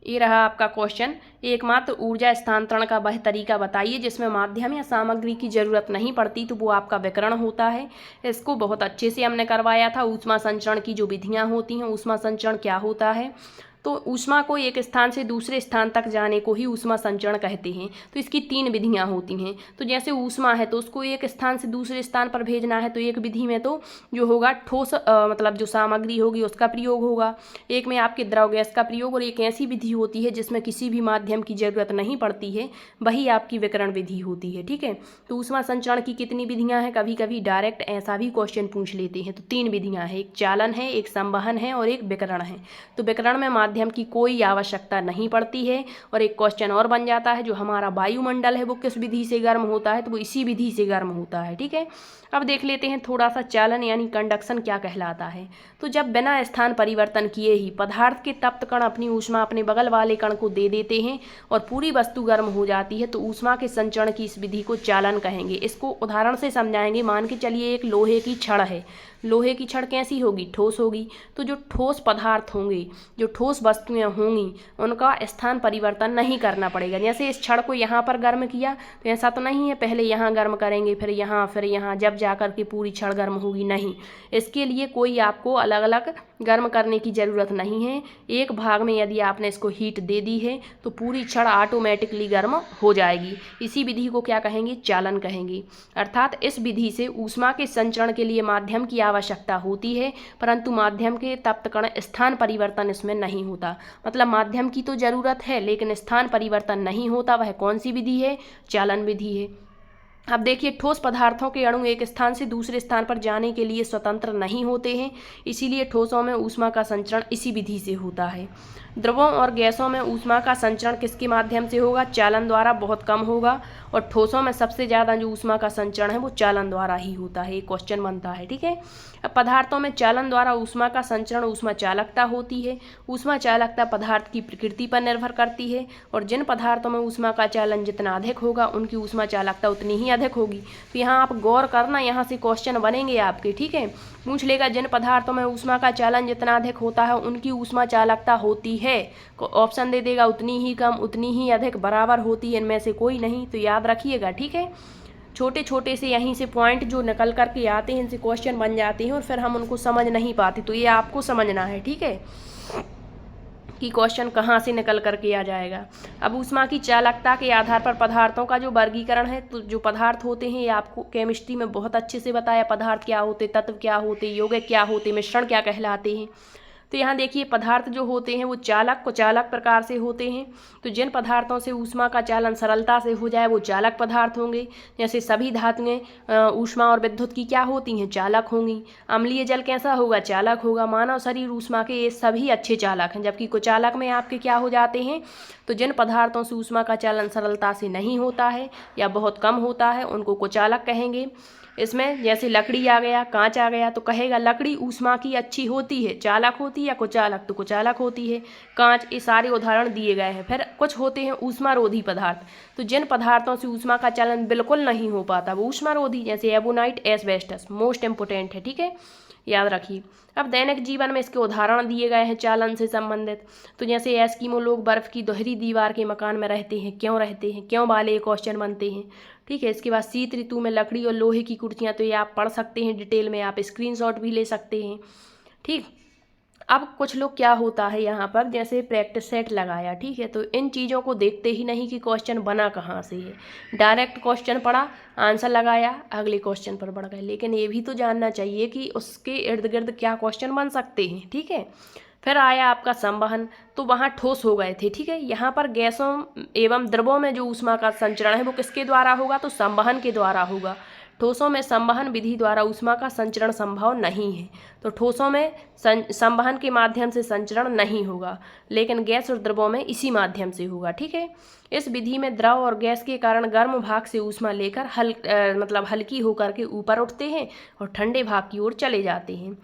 ये रहा आपका क्वेश्चन, एकमात्र ऊर्जा स्थानांतरण का वह तरीका बताइए जिसमें माध्यम या सामग्री की जरूरत नहीं पड़ती, तो वो आपका विकिरण होता है। इसको बहुत अच्छे से हमने करवाया था। ऊष्मा संचरण की जो विधियां होती हैं, ऊष्मा संचरण क्या होता है, तो ऊष्मा को एक स्थान से दूसरे स्थान तक जाने को ही ऊष्मा संचरण कहते हैं। तो इसकी 3 विधियां होती हैं। तो जैसे ऊष्मा है तो उसको एक स्थान से दूसरे स्थान पर भेजना है, तो एक विधि में तो जो होगा ठोस मतलब जो सामग्री होगी उसका प्रयोग होगा, एक में आपके द्रव गैस का प्रयोग, और एक ऐसी विधि होती है जिसमें किसी भी माध्यम की जरूरत नहीं पड़ती है, वही आपकी विकिरण विधि होती है, ठीक है। तो ऊष्मा संचरण की कितनी विधियाँ हैं, कभी कभी डायरेक्ट ऐसा भी क्वेश्चन पूछ लेते हैं। तो 3 विधियाँ हैं, एक चालन है, एक संवहन है और एक विकिरण है। तो विकिरण में माध्यम की कोई आवश्यकता नहीं पड़ती है। और एक क्वेश्चन और बन जाता है, जो हमारा वायुमंडल है वो किस विधि से गर्म होता है, तो वो इसी विधि से गर्म होता है, ठीक है। अब देख लेते हैं थोड़ा सा चालन यानी कंडक्शन क्या कहलाता है। तो जब बिना स्थान परिवर्तन किए ही पदार्थ के तप्त कण अपनी ऊष्मा अपने बगल वाले कण को दे देते हैं और पूरी वस्तु गर्म हो जाती है, तो ऊष्मा के संचरण की इस विधि को चालन कहेंगे। इसको उदाहरण से समझाएंगे। मान के चलिए एक लोहे की छड़ है, लोहे की छड़ कैसी होगी, ठोस होगी। तो जो ठोस पदार्थ होंगे, जो ठोस वस्तुएं होंगी, उनका स्थान परिवर्तन नहीं करना पड़ेगा। जैसे इस छड़ को यहाँ पर गर्म किया, तो ऐसा तो नहीं है पहले यहाँ गर्म करेंगे फिर यहाँ जब जाकर के पूरी छड़ गर्म होगी, नहीं। इसके लिए कोई आपको अलग अलग गर्म करने की ज़रूरत नहीं है। एक भाग में यदि आपने इसको हीट दे दी है तो पूरी छड़ ऑटोमेटिकली गर्म हो जाएगी। इसी विधि को क्या कहेंगे? चालन कहेंगे। अर्थात इस विधि से ऊष्मा के संचरण के लिए माध्यम की आवश्यकता होती है, परंतु माध्यम के तप्त कण स्थान परिवर्तन इसमें नहीं होता। मतलब माध्यम की तो ज़रूरत है लेकिन स्थान परिवर्तन नहीं होता। वह कौन सी विधि है? चालन विधि है। अब देखिए, ठोस पदार्थों के अणु एक स्थान से दूसरे स्थान पर जाने के लिए स्वतंत्र नहीं होते हैं, इसीलिए ठोसों में ऊष्मा का संचरण इसी विधि से होता है। द्रवों और गैसों में ऊष्मा का संचरण किसके माध्यम से होगा? चालन द्वारा बहुत कम होगा। और ठोसों में सबसे ज़्यादा जो ऊष्मा का संचरण है वो चालन द्वारा ही होता है। एक क्वेश्चन बनता है, ठीक है। अब पदार्थों में चालन द्वारा ऊष्मा का संचरण ऊष्मा चालकता होती है। ऊष्मा चालकता पदार्थ की प्रकृति पर निर्भर करती है और जिन पदार्थों में ऊष्मा का चालन जितना अधिक होगा उनकी ऊष्मा चालकता उतनी ही अधिक होगी। तो यहाँ आप गौर करना, यहाँ से क्वेश्चन बनेंगे आपके, ठीक है। पूछ लेगा जिन पदार्थों में ऊष्मा का चालन जितना अधिक होता है उनकी ऊष्मा चालकता होती है, ऑप्शन दे देगा उतनी ही कम, उतनी ही अधिक, बराबर होती है, इनमें से कोई नहीं। तो याद रखिएगा, ठीक है। छोटे छोटे से यहीं से पॉइंट जो निकल करके आते हैं इनसे क्वेश्चन बन जाते हैं और फिर हम उनको समझ नहीं पाते। तो ये आपको समझना है, ठीक है, कि क्वेश्चन कहाँ से निकल करके आ जाएगा। अब ऊष्मा की चालकता के आधार पर पदार्थों का जो वर्गीकरण है, तो जो पदार्थ होते हैं ये आपको केमिस्ट्री में बहुत अच्छे से बताया। पदार्थ क्या होते, तत्व क्या होते, यौगिक क्या होते, मिश्रण क्या कहलाते हैं। तो यहाँ देखिए, पदार्थ जो होते हैं वो चालक कुचालक प्रकार से होते हैं। तो जिन पदार्थों से ऊष्मा का चालन सरलता से हो जाए वो चालक पदार्थ होंगे। जैसे सभी धातुएं ऊष्मा और विद्युत की क्या होती हैं? चालक होंगी। अम्लीय जल कैसा होगा? चालक होगा। मानव शरीर ऊष्मा के ये सभी अच्छे चालक हैं। जबकि कुचालक में आपके क्या हो जाते हैं? तो जिन पदार्थों से ऊष्मा का चालन सरलता से नहीं होता है या बहुत कम होता है उनको कुचालक कहेंगे। इसमें जैसे लकड़ी आ गया, कांच आ गया, तो कहेगा लकड़ी ऊष्मा की अच्छी होती है, चालक होती है या कुचालक? तो कुचालक होती है। कांच, ये सारे उदाहरण दिए गए हैं। फिर कुछ होते हैं ऊष्मारोधी पदार्थ, तो जिन पदार्थों से ऊष्मा का चालन बिल्कुल नहीं हो पाता वो ऊष्मारोधी, जैसे एबोनाइट, एस्बेस्टस, मोस्ट इंपोर्टेंट है, ठीक है, याद रखिए। अब दैनिक जीवन में इसके उदाहरण दिए गए हैं चालन से संबंधित। तो जैसे एस्किमो लोग बर्फ की दोहरी दीवार के मकान में रहते हैं, क्यों रहते हैं, क्यों वाले क्वेश्चन बनते हैं, ठीक है। इसके बाद शीत ऋतु में लकड़ी और लोहे की कुर्सियाँ, तो ये आप पढ़ सकते हैं डिटेल में, आप स्क्रीनशॉट भी ले सकते हैं, ठीक। अब कुछ लोग क्या होता है यहाँ पर, जैसे प्रैक्टिस सेट लगाया, ठीक है, तो इन चीज़ों को देखते ही नहीं कि क्वेश्चन बना कहाँ से है। डायरेक्ट क्वेश्चन पढ़ा, आंसर लगाया, अगले क्वेश्चन पर बढ़ गए। लेकिन ये भी तो जानना चाहिए कि उसके इर्द गिर्द क्या क्वेश्चन बन सकते हैं, ठीक है। फिर आया आपका संवहन, तो वहाँ ठोस हो गए थे, ठीक है। यहाँ पर गैसों एवं द्रवों में जो ऊष्मा का संचरण है वो किसके द्वारा होगा? तो संवहन के द्वारा होगा। ठोसों में संवहन विधि द्वारा ऊष्मा का संचरण संभव नहीं है, तो ठोसों में संवहन के माध्यम से संचरण नहीं होगा, लेकिन गैस और द्रवों में इसी माध्यम से होगा, ठीक है। इस विधि में द्रव और गैस के कारण गर्म भाग से ऊष्मा लेकर मतलब हल्की होकर के ऊपर उठते हैं और ठंडे भाग की ओर चले जाते हैं।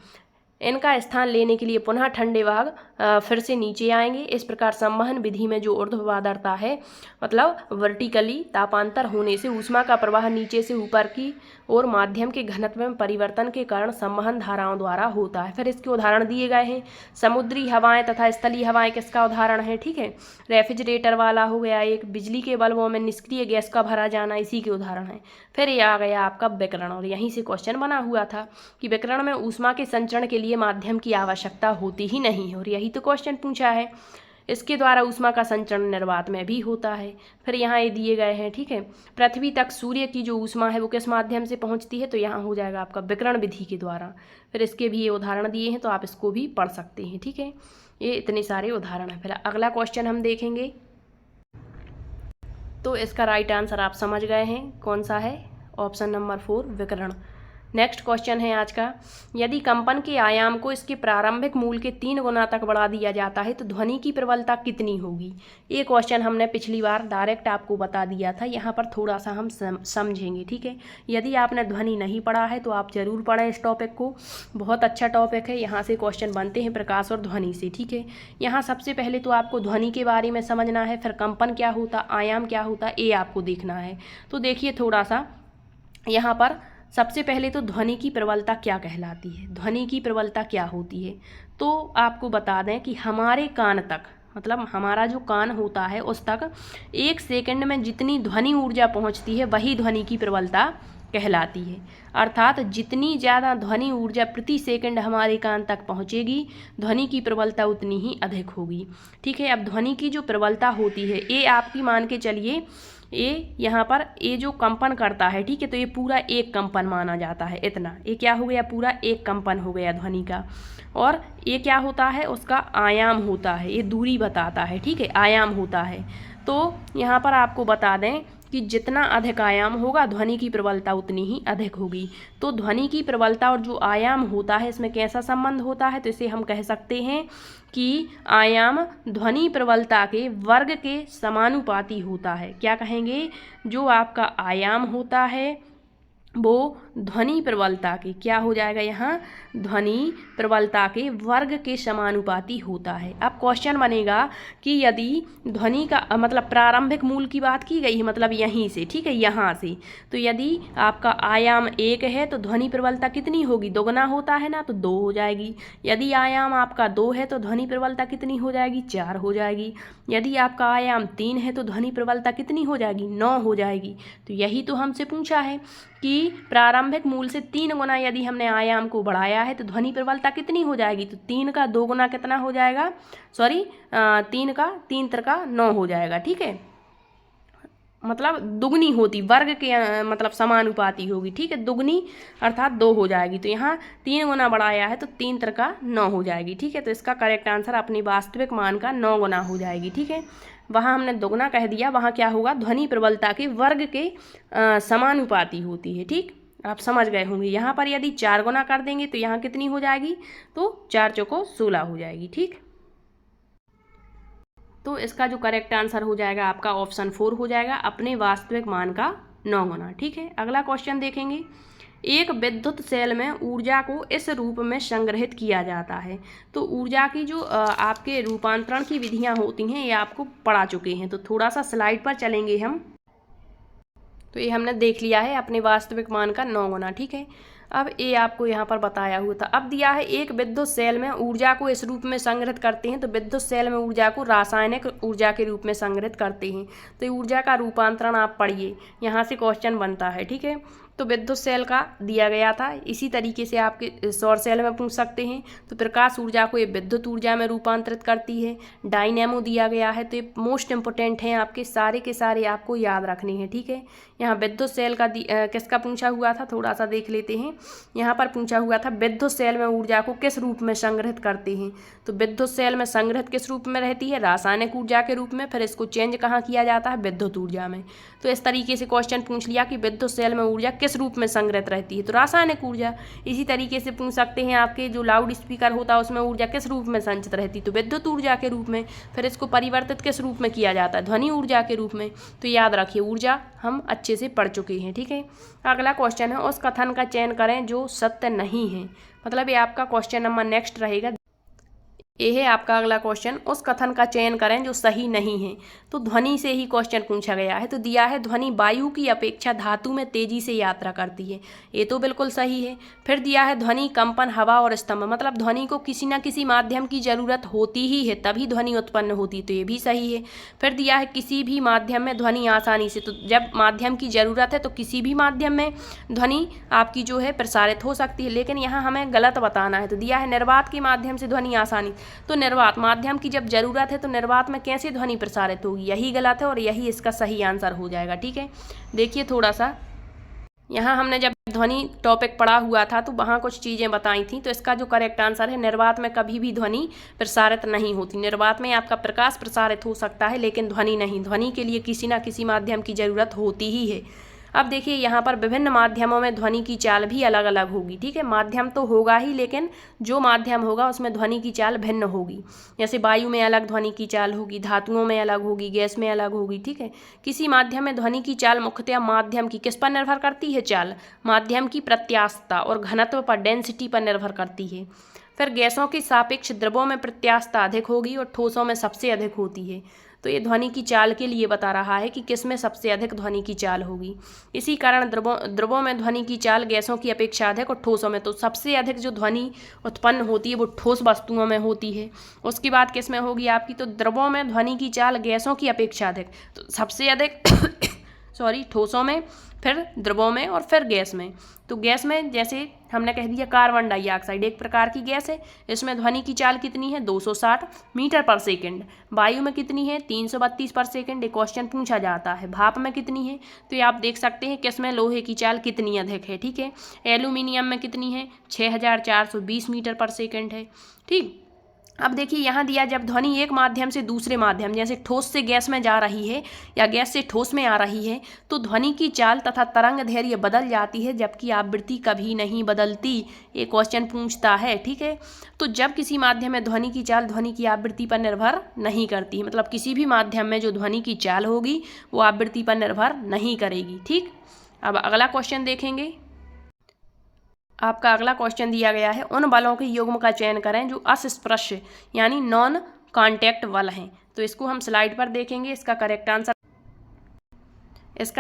इनका स्थान लेने के लिए पुनः ठंडे भाग फिर से नीचे आएंगे। इस प्रकार संवहन विधि में जो ऊर्ध्वाधरता है, मतलब वर्टिकली तापांतर होने से ऊष्मा का प्रवाह नीचे से ऊपर की और माध्यम के घनत्व में परिवर्तन के कारण संवहन धाराओं द्वारा होता है। फिर इसके उदाहरण दिए गए हैं। समुद्री हवाएं तथा स्थलीय हवाएं किसका उदाहरण है, ठीक है। रेफ्रिजरेटर वाला हो गया एक, बिजली के बल्बों में निष्क्रिय गैस का भरा जाना इसी के उदाहरण है। फिर ये आ गया आपका विकिरण, और यहीं से क्वेश्चन बना हुआ था कि विकिरण में ऊष्मा के संचरण के लिए माध्यम की आवश्यकता होती ही नहीं है, और यही तो क्वेश्चन पूछा है। इसके द्वारा ऊष्मा का संचरण निर्वात में भी होता है। फिर यहाँ ये दिए गए हैं, ठीक है। पृथ्वी तक सूर्य की जो ऊष्मा है वो किस माध्यम से पहुँचती है, तो यहाँ हो जाएगा आपका विकिरण विधि के द्वारा। फिर इसके भी ये उदाहरण दिए हैं, तो आप इसको भी पढ़ सकते हैं, ठीक है। ये इतने सारे उदाहरण हैं। फिर अगला क्वेश्चन हम देखेंगे, तो इसका राइट आंसर आप समझ गए हैं कौन सा है, ऑप्शन नंबर 4 विकिरण। नेक्स्ट क्वेश्चन है आज का, यदि कंपन के आयाम को इसके प्रारंभिक मूल के 3 गुना तक बढ़ा दिया जाता है तो ध्वनि की प्रबलता कितनी होगी। ये क्वेश्चन हमने पिछली बार डायरेक्ट आपको बता दिया था, यहाँ पर थोड़ा सा हम समझेंगे, ठीक है। यदि आपने ध्वनि नहीं पढ़ा है तो आप जरूर पढ़ें इस टॉपिक को, बहुत अच्छा टॉपिक है। यहाँ से क्वेश्चन बनते हैं प्रकाश और ध्वनि से, ठीक है। यहाँ सबसे पहले तो आपको ध्वनि के बारे में समझना है, फिर कंपन क्या होता, आयाम क्या होता, ये आपको देखना है। तो देखिए थोड़ा सा यहाँ पर सबसे पहले तो ध्वनि की प्रबलता क्या कहलाती है, ध्वनि की प्रबलता क्या होती है। तो आपको बता दें कि हमारे कान तक, मतलब हमारा जो कान होता है उस तक 1 सेकंड में जितनी ध्वनि ऊर्जा पहुंचती है वही ध्वनि की प्रबलता कहलाती है। अर्थात जितनी ज़्यादा ध्वनि ऊर्जा प्रति सेकंड हमारे कान तक पहुँचेगी, ध्वनि की प्रबलता उतनी ही अधिक होगी। ठीक है, अब ध्वनि की जो प्रबलता होती है, ये आपकी मान के चलिए, ये यहाँ पर ये जो कंपन करता है, ठीक है, तो ये पूरा एक कंपन माना जाता है। इतना ये क्या हो गया, पूरा एक कंपन हो गया ध्वनि का। और ये क्या होता है, उसका आयाम होता है, ये दूरी बताता है। ठीक है, आयाम होता है। तो यहाँ पर आपको बता दें कि जितना अधिक आयाम होगा, ध्वनि की प्रबलता उतनी ही अधिक होगी। तो ध्वनि की प्रबलता और जो आयाम होता है, इसमें कैसा संबंध होता है, तो इसे हम कह सकते हैं कि आयाम ध्वनि प्रबलता के वर्ग के समानुपाती होता है। क्या कहेंगे, जो आपका आयाम होता है वो ध्वनि प्रबलता के क्या हो जाएगा, यहाँ ध्वनि प्रबलता के वर्ग के समानुपाती होता है। अब क्वेश्चन बनेगा कि यदि ध्वनि का मतलब प्रारंभिक मूल की बात की गई है, मतलब यहीं से, ठीक है, यहाँ से, तो यदि आपका आयाम 1 है तो ध्वनि प्रबलता कितनी होगी, दोगुना होता है ना, तो 2 हो जाएगी। यदि आयाम आपका 2 है तो ध्वनि प्रबलता कितनी हो जाएगी, 4 हो जाएगी। यदि आपका आयाम 3 है तो ध्वनि प्रबलता कितनी हो जाएगी, 9 हो जाएगी। तो यही तो हमसे पूछा है कि प्रारंभिक मूल से 3 गुना यदि हमने आयाम को बढ़ाया है तो ध्वनि प्रबलता कितनी हो जाएगी, तो 3 का 2 गुना कितना हो जाएगा, 3 का 3 त्रिका 9 हो जाएगा। ठीक है, मतलब दुगनी होती, वर्ग के मतलब समानुपाती होगी। ठीक है, दुगनी अर्थात 2 हो जाएगी। तो यहाँ 3 गुना बढ़ाया है तो 3 त्रिका 9 हो जाएगी। ठीक है, तो इसका करेक्ट आंसर अपनी वास्तविक मान का 9 गुना हो जाएगी। ठीक है, वहाँ हमने दोगुना कह दिया, वहाँ क्या होगा, ध्वनि प्रबलता के वर्ग के समानुपाती होती है। ठीक, आप समझ गए होंगे। यहाँ पर यदि 4 गुना कर देंगे तो यहाँ कितनी हो जाएगी, तो 4 चौको 16 हो जाएगी। ठीक, तो इसका जो करेक्ट आंसर हो जाएगा आपका ऑप्शन 4 हो जाएगा, अपने वास्तविक मान का 9 गुना। ठीक है, अगला क्वेश्चन देखेंगे। एक विद्युत सेल में ऊर्जा को इस रूप में संग्रहित किया जाता है। तो ऊर्जा की जो आपके रूपांतरण की विधियां होती हैं, ये आपको पढ़ा चुके हैं। तो थोड़ा सा स्लाइड पर चलेंगे हम। तो ये हमने देख लिया है, अपने वास्तविक मान का 9 गुना। ठीक है, अब ये आपको यहाँ पर बताया हुआ था। अब दिया है एक विद्युत सेल में ऊर्जा को इस रूप में संग्रहित करते हैं। तो विद्युत सेल में ऊर्जा को रासायनिक ऊर्जा के रूप में संग्रहित करते हैं। तो ऊर्जा का रूपांतरण आप पढ़िए, यहाँ से क्वेश्चन बनता है। ठीक है, तो विद्युत सेल का दिया गया था, इसी तरीके से आपके सौर सेल में पूछ सकते हैं। तो प्रकाश ऊर्जा को ये विद्युत ऊर्जा में रूपांतरित करती है। डायनेमो दिया गया है, तो ये मोस्ट इंपोर्टेंट हैं, आपके सारे के सारे आपको याद रखने हैं। ठीक है, यहाँ विद्युत सेल का किसका पूछा हुआ था, थोड़ा सा देख लेते हैं। यहाँ पर पूछा हुआ था विद्युत सेल में ऊर्जा को किस रूप में संग्रहित करते हैं। तो विद्युत सेल में संग्रहित किस रूप में रहती है, रासायनिक ऊर्जा के रूप में। फिर इसको चेंज कहाँ किया जाता है, विद्युत ऊर्जा में। तो इस तरीके से क्वेश्चन पूछ लिया कि विद्युत सेल में ऊर्जा किस रूप में संग्रहित रहती है, तो रासायनिक ऊर्जा। इसी तरीके से पूछ सकते हैं आपके जो लाउड स्पीकर होता है उसमें ऊर्जा किस रूप में संचित रहती है, तो विद्युत ऊर्जा के रूप में। फिर इसको परिवर्तित किस रूप में किया जाता है, ध्वनि ऊर्जा के रूप में। तो याद रखिए, ऊर्जा हम अच्छे से पढ़ चुके हैं। ठीक है, अगला क्वेश्चन है, उस कथन का चयन करें जो सत्य नहीं है। मतलब ये आपका क्वेश्चन नंबर नेक्स्ट रहेगा। ये है आपका अगला क्वेश्चन, उस कथन का चयन करें जो सही नहीं है। तो ध्वनि से ही क्वेश्चन पूछा गया है। तो दिया है ध्वनि वायु की अपेक्षा धातु में तेजी से यात्रा करती है, ये तो बिल्कुल सही है। फिर दिया है ध्वनि कंपन हवा और स्तंभ, मतलब ध्वनि को किसी न किसी माध्यम की जरूरत होती ही है तभी ध्वनि उत्पन्न होती है, तो ये भी सही है। फिर दिया है किसी भी माध्यम में ध्वनि आसानी से, तो जब माध्यम की जरूरत है तो किसी भी माध्यम में ध्वनि आपकी जो है प्रसारित हो सकती है। लेकिन यहाँ हमें गलत बताना है। तो दिया है निर्वात के माध्यम से ध्वनि आसानी, तो निर्वात माध्यम की जब जरूरत है तो निर्वात में कैसे ध्वनि प्रसारित होगी, यही गलत है और यही इसका सही आंसर हो जाएगा। ठीक है, देखिए थोड़ा सा यहाँ हमने जब ध्वनि टॉपिक पढ़ा हुआ था तो वहाँ कुछ चीज़ें बताई थी। तो इसका जो करेक्ट आंसर है, निर्वात में कभी भी ध्वनि प्रसारित नहीं होती। निर्वात में आपका प्रकाश प्रसारित हो सकता है लेकिन ध्वनि नहीं। ध्वनि के लिए किसी न किसी माध्यम की जरूरत होती ही है। अब देखिए यहाँ पर विभिन्न माध्यमों में ध्वनि की चाल भी अलग अलग होगी। ठीक है, माध्यम तो होगा ही लेकिन जो माध्यम होगा उसमें ध्वनि की चाल भिन्न होगी। जैसे वायु में अलग ध्वनि की चाल होगी, धातुओं में अलग होगी, गैस में अलग होगी। ठीक है, किसी माध्यम में ध्वनि की चाल मुख्यतः माध्यम की किस पर निर्भर करती है, चाल, माध्यम की प्रत्यास्थता और घनत्व पर, डेंसिटी पर निर्भर करती है। फिर गैसों के सापेक्ष द्रवों में प्रत्यास्थता अधिक होगी और ठोसों में सबसे अधिक होती है। तो ये ध्वनि की चाल के लिए बता रहा है कि किस में सबसे अधिक ध्वनि की चाल होगी। इसी कारण द्रवों में ध्वनि की चाल गैसों की अपेक्षा अधिक और ठोसों में, तो सबसे अधिक जो ध्वनि उत्पन्न होती है वो ठोस वस्तुओं में होती है। उसके बाद किस में होगी आपकी, तो द्रवों में ध्वनि की चाल गैसों की अपेक्षा अधिक, तो सबसे अधिक ठोसों में, फिर द्रवों में और फिर गैस में। तो गैस में जैसे हमने कह दिया कार्बन डाइऑक्साइड एक प्रकार की गैस है, इसमें ध्वनि की चाल कितनी है 260 मीटर पर सेकंड। वायु में कितनी है 332 पर सेकंड। एक क्वेश्चन पूछा जाता है। भाप में कितनी है, तो ये आप देख सकते हैं कि इसमें लोहे की चाल कितनी अधिक है। ठीक है, एल्यूमिनियम में कितनी है 6420 मीटर पर सेकंड है। ठीक, अब देखिए यहाँ दिया, जब ध्वनि एक माध्यम से दूसरे माध्यम जैसे ठोस से गैस में जा रही है या गैस से ठोस में आ रही है तो ध्वनि की चाल तथा तरंग दैर्घ्य बदल जाती है जबकि आवृत्ति कभी नहीं बदलती। एक क्वेश्चन पूछता है। ठीक है, तो जब किसी माध्यम में ध्वनि की चाल ध्वनि की आवृत्ति पर निर्भर नहीं करती, मतलब किसी भी माध्यम में जो ध्वनि की चाल होगी वो आवृत्ति पर निर्भर नहीं करेगी। ठीक, अब अगला क्वेश्चन देखेंगे। आपका अगला क्वेश्चन दिया गया है, उन बलों के युग्म का चयन करें जो अस्पृश्य यानी नॉन कॉन्टैक्ट बल हैं। तो इसको हम स्लाइड पर देखेंगे। इसका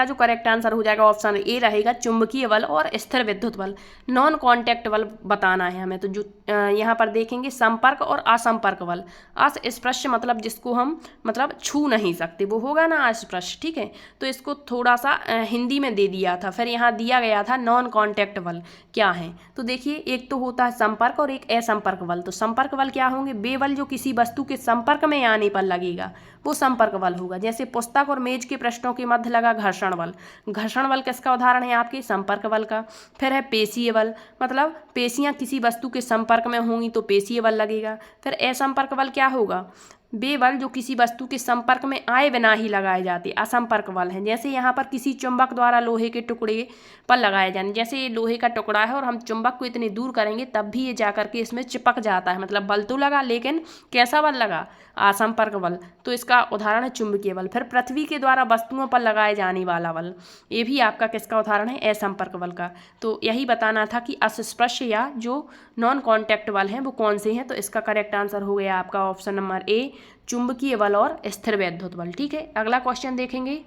जो करेक्ट आंसर हो जाएगा ऑप्शन ए रहेगा, चुंबकीय बल और स्थिर विद्युत बल। नॉन कॉन्टैक्ट बल बताना है हमें। तो जो यहाँ पर देखेंगे संपर्क और असंपर्क बल। अस्पृश्य मतलब जिसको हम मतलब छू नहीं सकते, वो होगा ना अस्पृश्य। ठीक है, तो इसको थोड़ा सा हिंदी में दे दिया था, फिर यहाँ दिया गया था नॉन कॉन्टैक्ट बल क्या है। तो देखिए, एक तो होता है संपर्क और एक असंपर्क बल। तो संपर्क बल क्या होंगे, वे बल जो किसी वस्तु के संपर्क में आने पर लगेगा वो संपर्क बल होगा। जैसे पुस्तक और मेज के पृष्ठों के मध्य लगा घर्षण बल। घर्षण बल किसका उदाहरण है आपके, संपर्क बल का। फिर है पेशीय बल, मतलब पेशियां किसी वस्तु के संपर्क में होंगी तो पेशीय बल लगेगा। फिर असंपर्क बल क्या होगा, वे बल जो किसी वस्तु के संपर्क में आए बिना ही लगाए जाते असंपर्क बल हैं। जैसे यहाँ पर किसी चुंबक द्वारा लोहे के टुकड़े पर लगाए जाने, जैसे ये लोहे का टुकड़ा है और हम चुंबक को इतनी दूर करेंगे तब भी ये जाकर के इसमें चिपक जाता है, मतलब बल तो लगा लेकिन कैसा बल लगा, असंपर्क बल। तो इसका उदाहरण है चुंबकीय बल। फिर पृथ्वी के द्वारा वस्तुओं पर लगाए जाने वाला बल, ये भी आपका किसका उदाहरण है, असंपर्क बल का। तो यही बताना था कि अस्पृश्य या जो नॉन कॉन्टैक्ट बल हैं वो कौन से हैं। तो इसका करेक्ट आंसर हो गया आपका ऑप्शन नंबर ए, चुंबकीय बल और स्थिर विद्युत बल। ठीक है, अगला क्वेश्चन देखेंगे।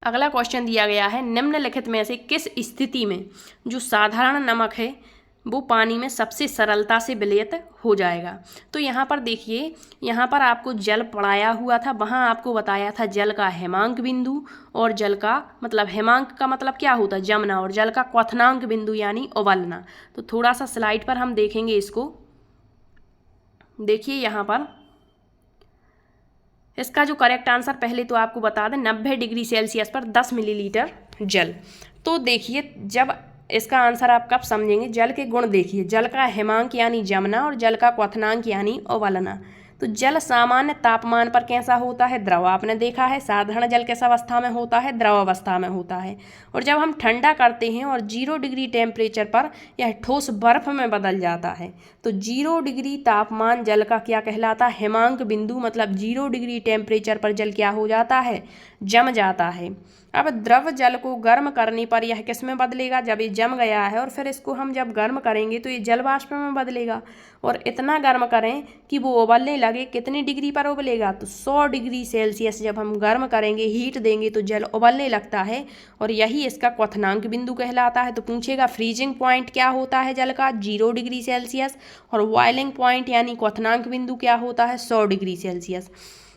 अगला क्वेश्चन दिया गया है, निम्नलिखित में से किस स्थिति में जो साधारण नमक है वो पानी में सबसे सरलता से विलयित हो जाएगा। तो यहाँ पर देखिए, यहाँ पर आपको जल पढ़ाया हुआ था, वहाँ आपको बताया था जल का हेमांक बिंदु और जल का मतलब हेमांक का मतलब क्या होता है जमना, और जल का क्वथनांक बिंदु यानी उबलना। तो थोड़ा सा स्लाइड पर हम देखेंगे इसको। देखिए यहाँ पर इसका जो करेक्ट आंसर पहले तो आपको बता दें, 90 डिग्री सेल्सियस पर 10 मिलीलीटर जल। तो देखिए, जब इसका आंसर आप कब समझेंगे, जल के गुण देखिए, जल का हेमांक यानी जमना और जल का क्वथनांक यानी उबलना। तो जल सामान्य तापमान पर कैसा होता है, द्रव। आपने देखा है साधारण जल किस अवस्था में होता है, द्रव अवस्था में होता है। और जब हम ठंडा करते हैं और 0 डिग्री टेम्परेचर पर यह ठोस बर्फ में बदल जाता है तो 0 डिग्री तापमान जल का क्या कहलाता है, हेमांक बिंदु। मतलब 0 डिग्री टेम्परेचर पर जल क्या हो जाता है, जम जाता है। अब द्रव जल को गर्म करने पर यह किस में बदलेगा, जब ये जम गया है और फिर इसको हम जब गर्म करेंगे तो ये जल वाष्प में बदलेगा। और इतना गर्म करें कि वो उबलने लगे। कितनी डिग्री पर उबलेगा, तो 100 डिग्री सेल्सियस जब हम गर्म करेंगे, हीट देंगे तो जल उबलने लगता है और यही इसका क्वथनांक बिंदु कहलाता है। तो पूछेगा फ्रीजिंग पॉइंट क्या होता है जल का, 0 डिग्री सेल्सियस, और बॉइलिंग पॉइंट यानी क्वथनांक बिंदु क्या होता है, 100 डिग्री सेल्सियस।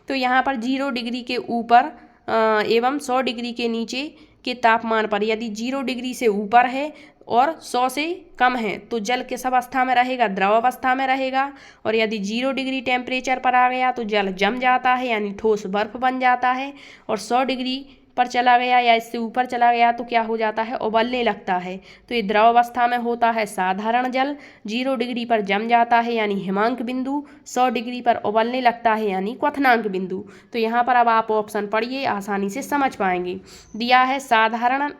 तो यहाँ पर 0 डिग्री के ऊपर एवं 100 डिग्री के नीचे के तापमान पर यदि 0 डिग्री से ऊपर है और 100 से कम है तो जल किस अवस्था में रहेगा, द्रव अवस्था में रहेगा। और यदि 0 डिग्री टेम्परेचर पर आ गया तो जल जम जाता है यानी ठोस बर्फ बन जाता है। और 100 डिग्री पर चला गया या इससे ऊपर चला गया तो क्या हो जाता है, उबलने लगता है। तो ये द्रव अवस्था में होता है साधारण जल, 0 डिग्री पर जम जाता है यानी हेमांक बिंदु, 100 डिग्री पर उबलने लगता है यानी क्वथनांक बिंदु। तो यहाँ पर अब आप ऑप्शन पढ़िए, आसानी से समझ पाएंगे। दिया है साधारण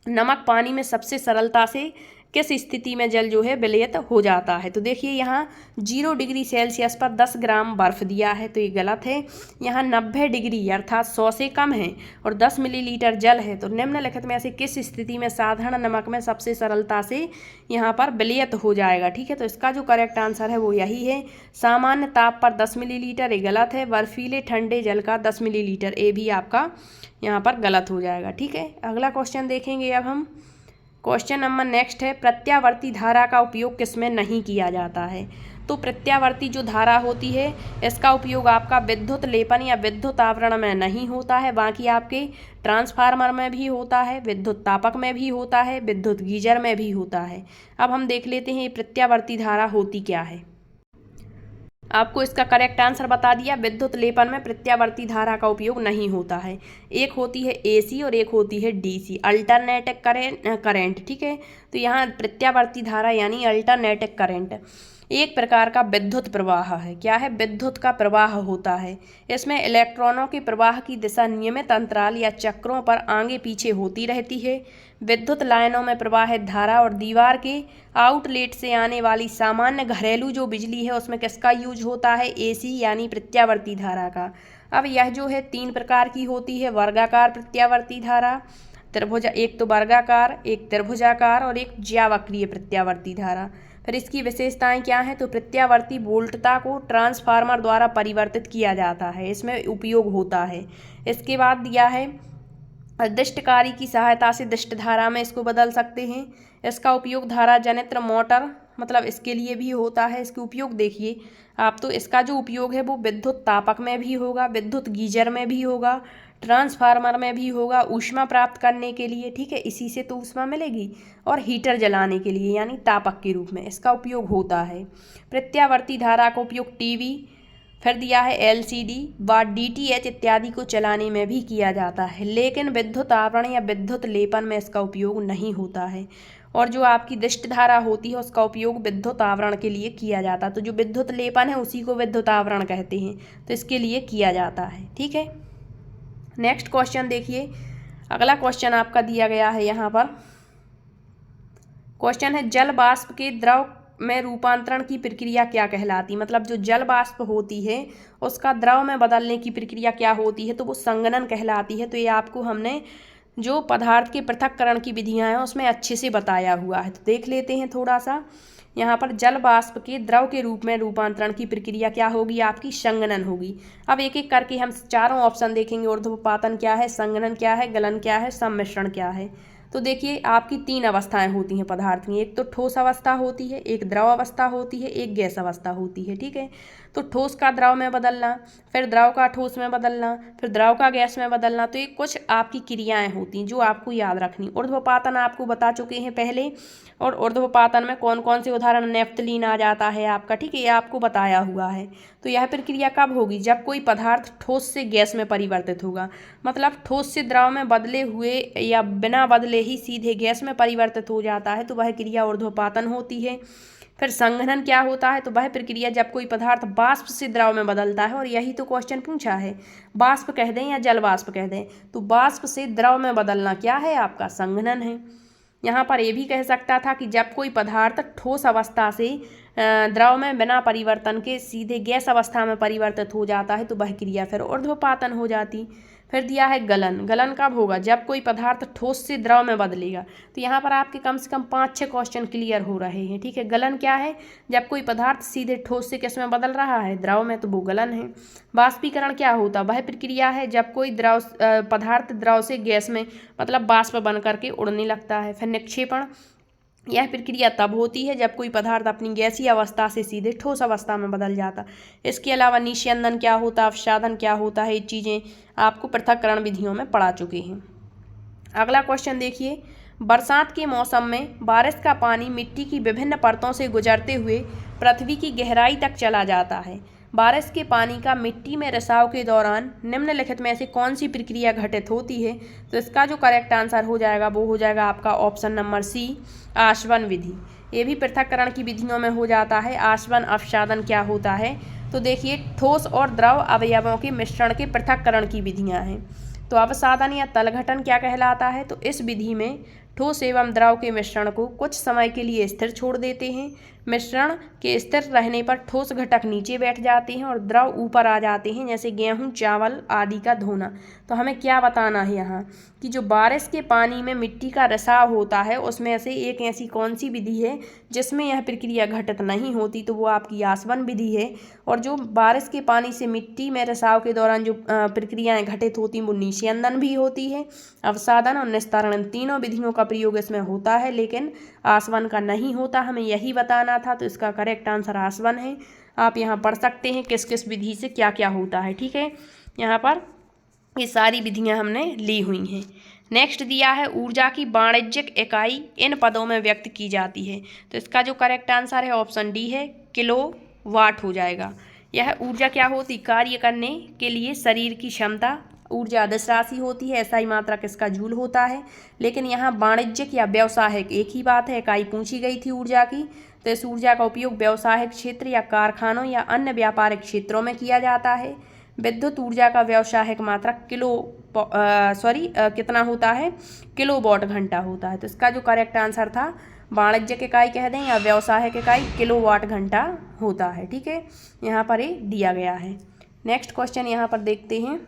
नमक पानी में सबसे सरलता से किस स्थिति में जल जो है विलयित हो जाता है। तो देखिए यहाँ 0 डिग्री सेल्सियस पर 10 ग्राम बर्फ दिया है तो ये गलत है। यहाँ 90 डिग्री अर्थात 100 से कम है और 10 मिलीलीटर जल है। तो निम्नलिखित में से किस स्थिति में साधारण नमक में सबसे सरलता से यहाँ पर विलयित हो जाएगा। ठीक है, तो इसका जो करेक्ट आंसर है वो यही है, सामान्य ताप पर 10 मिलीलीटर, ये गलत है। बर्फीले ठंडे जल का 10 मिलीलीटर, ये भी आपका यहाँ पर गलत हो जाएगा। ठीक है, अगला क्वेश्चन देखेंगे अब हम। क्वेश्चन नंबर नेक्स्ट है, प्रत्यावर्ती धारा का उपयोग किसमें नहीं किया जाता है। तो प्रत्यावर्ती जो धारा होती है इसका उपयोग आपका विद्युत लेपन या विद्युत आवरण में नहीं होता है, बाकी आपके ट्रांसफार्मर में भी होता है, विद्युत तापक में भी होता है, विद्युत गीजर में भी होता है। अब हम देख लेते हैं ये प्रत्यावर्ती धारा होती क्या है। आपको इसका करेक्ट आंसर बता दिया, विद्युत लेपन में प्रत्यावर्ती धारा का उपयोग नहीं होता है। एक होती है एसी और एक होती है डीसी, अल्टरनेटिंग करंट, ठीक है। तो यहाँ प्रत्यावर्ती धारा यानी अल्टरनेटिंग करंट एक प्रकार का विद्युत प्रवाह है। क्या है? विद्युत का प्रवाह होता है। इसमें इलेक्ट्रॉनों के प्रवाह की दिशा नियमित अंतराल या चक्रों पर आगे पीछे होती रहती है। विद्युत लाइनों में प्रवाहित धारा और दीवार के आउटलेट से आने वाली सामान्य घरेलू जो बिजली है उसमें किसका यूज होता है? एसी यानी प्रत्यावर्ती धारा का। अब यह जो है 3 प्रकार की होती है, वर्गाकार प्रत्यावर्ती धारा, त्रिभुजा, एक तो वर्गाकार, एक त्रिभुजाकार और एक ज्यावक्रीय प्रत्यावर्ती धारा। फिर इसकी विशेषताएं क्या हैं? तो प्रत्यावर्ती वोल्टता को ट्रांसफार्मर द्वारा परिवर्तित किया जाता है, इसमें उपयोग होता है। इसके बाद दिया है दिष्टकारी की सहायता से दिष्ट धारा में इसको बदल सकते हैं। इसका उपयोग धारा जनित्र मोटर मतलब इसके लिए भी होता है। इसके उपयोग देखिए आप, तो इसका जो उपयोग है वो विद्युत तापक में भी होगा, विद्युत गीजर में भी होगा, ट्रांसफार्मर में भी होगा, ऊष्मा प्राप्त करने के लिए, ठीक है, इसी से तो ऊष्मा मिलेगी, और हीटर जलाने के लिए यानी तापक के रूप में इसका उपयोग होता है। प्रत्यावर्ती धारा का उपयोग टीवी, फिर दिया है एलसीडी व डीटीएच इत्यादि को चलाने में भी किया जाता है, लेकिन विद्युत आवरण या विद्युत लेपन में इसका उपयोग नहीं होता है। और जो आपकी दिष्ट धारा होती है उसका उपयोग विद्युत आवरण के लिए किया जाता है। तो जो विद्युत लेपन है उसी को विद्युत आवरण कहते हैं, तो इसके लिए किया जाता है, ठीक है। नेक्स्ट क्वेश्चन देखिए, अगला क्वेश्चन आपका दिया गया है यहाँ पर। क्वेश्चन है जल वाष्प के द्रव में रूपांतरण की प्रक्रिया क्या कहलाती? मतलब जो जल वाष्प होती है उसका द्रव में बदलने की प्रक्रिया क्या होती है? तो वो संघनन कहलाती है। तो ये आपको हमने जो पदार्थ के पृथक्करण की विधियां हैं उसमें अच्छे से बताया हुआ है। तो देख लेते हैं थोड़ा सा। यहाँ पर जल वाष्प के द्रव के रूप में रूपांतरण की प्रक्रिया क्या होगी? आपकी संघनन होगी। अब एक एक करके हम चारों ऑप्शन देखेंगे। ऊर्ध्वपातन क्या है, संघनन क्या है, गलन क्या है, सम्मिश्रण क्या है। तो देखिए आपकी 3 अवस्थाएं होती हैं पदार्थ की। एक तो ठोस अवस्था होती है, एक द्रव अवस्था होती है, एक गैस अवस्था होती है, ठीक है। तो ठोस का द्रव में बदलना, फिर द्रव का ठोस में बदलना, फिर द्रव का गैस में बदलना। तो ये कुछ आपकी क्रियाएं होती हैं जो आपको याद रखनी। ऊर्ध्वपातन आपको बता चुके हैं पहले, और ऊर्ध्वपातन में कौन कौन से उदाहरण, नेफ्थलीन आ जाता है आपका, ठीक है, ये आपको बताया हुआ है। तो यह प्रक्रिया कब होगी? जब कोई पदार्थ ठोस से गैस में परिवर्तित होगा। मतलब ठोस से द्रव में बदले हुए या बिना बदले ही सीधे गैस में परिवर्तित हो जाता है, तो वह क्रिया ऊर्ध्वपातन होती है। फिर संघनन क्या होता है? तो वह प्रक्रिया जब कोई पदार्थ वाष्प से द्रव में बदलता है, और यही तो क्वेश्चन पूछा है, वाष्प कह दें या जल वाष्प कह दें, तो वाष्प से द्रव में बदलना क्या है? आपका संघनन है। यहाँ पर ये भी कह सकता था कि जब कोई पदार्थ ठोस अवस्था से द्रव में बिना परिवर्तन के सीधे गैस अवस्था में परिवर्तित हो जाता है, तो वह क्रिया फिर ऊर्ध्वपातन हो जाती। फिर दिया है गलन। गलन कब होगा? जब कोई पदार्थ ठोस से द्रव में बदलेगा। तो यहाँ पर आपके कम से कम 5-6 क्वेश्चन क्लियर हो रहे हैं, ठीक है। गलन क्या है? जब कोई पदार्थ सीधे ठोस से किस में बदल रहा है? द्रव में, तो वो गलन है। वाष्पीकरण क्या होता? वह प्रक्रिया है जब कोई पदार्थ द्रव से गैस में मतलब वाष्प बन करके उड़ने लगता है। फिर निक्षेपण, यह प्रक्रिया तब होती है जब कोई पदार्थ अपनी गैसीय अवस्था से सीधे ठोस अवस्था में बदल जाता। इसके अलावा निस्यंदन क्या होता, अवसादन क्या होता है, ये चीज़ें आपको पृथक्करण विधियों में पढ़ा चुके हैं। अगला क्वेश्चन देखिए, बरसात के मौसम में बारिश का पानी मिट्टी की विभिन्न परतों से गुजरते हुए पृथ्वी की गहराई तक चला जाता है। बारिश के पानी का मिट्टी में रिसाव के दौरान निम्नलिखित में से कौन सी प्रक्रिया घटित होती है? तो इसका जो करेक्ट आंसर हो जाएगा वो हो जाएगा आपका ऑप्शन नंबर सी, आसवन विधि। ये भी पृथक्करण की विधियों में हो जाता है। आसवन अवसादन क्या होता है? तो देखिए ठोस और द्रव अवयवों के मिश्रण के पृथक्करण की विधियाँ हैं। तो अवसादन या तलघटन क्या कहलाता है? तो इस विधि में ठोस एवं द्रव के मिश्रण को कुछ समय के लिए स्थिर छोड़ देते हैं। मिश्रण के स्थिर रहने पर ठोस घटक नीचे बैठ जाते हैं और द्रव ऊपर आ जाते हैं, जैसे गेहूं, चावल आदि का धोना। तो हमें क्या बताना है यहाँ कि जो बारिश के पानी में मिट्टी का रिसाव होता है उसमें से एक ऐसी कौन सी विधि है जिसमें यह प्रक्रिया घटित नहीं होती? तो वो आपकी आसवन विधि है। और जो बारिश के पानी से मिट्टी में रिसाव के दौरान जो प्रक्रियाएँ घटित होती हैं वो निस्यंदन भी होती है, अवसादन और निस्तारण। तीनों विधियों का का प्रयोग इसमें होता है, लेकिन आसवन का नहीं होता, हमें यही बताना था। तो इसका करेक्ट आंसर आसवन है। आप यहाँ पढ़ सकते हैं किस किस विधि से क्या क्या होता है। ठीक है, यहाँ पर ये सारी विधियाँ हमने ली हुई हैं। नेक्स्ट दिया है ऊर्जा की वाणिज्यिक इकाई इन पदों में व्यक्त की जाती है। तो इसका जो करेक्ट आंसर है ऑप्शन डी है, किलो वाट हो जाएगा। यह ऊर्जा क्या होती, कार्य करने के लिए शरीर की क्षमता। ऊर्जा अदिश राशि होती है, SI मात्रक इसका जूल होता है। लेकिन यहाँ वाणिज्यिक या व्यावसायिक एक ही बात है, इकाई पूछी गई थी ऊर्जा की। तो इस ऊर्जा का उपयोग व्यावसायिक क्षेत्र या कारखानों या अन्य व्यापारिक क्षेत्रों में किया जाता है। विद्युत ऊर्जा का व्यावसायिक मात्रक कितना होता है, किलोवाट घंटा होता है। तो इसका जो करेक्ट आंसर था, वाणिज्यिक इकाई कह दें या व्यावसायिक इकाई, किलोवाट घंटा होता है। ठीक है, यहाँ पर ये दिया गया है। नेक्स्ट क्वेश्चन यहाँ पर देखते हैं।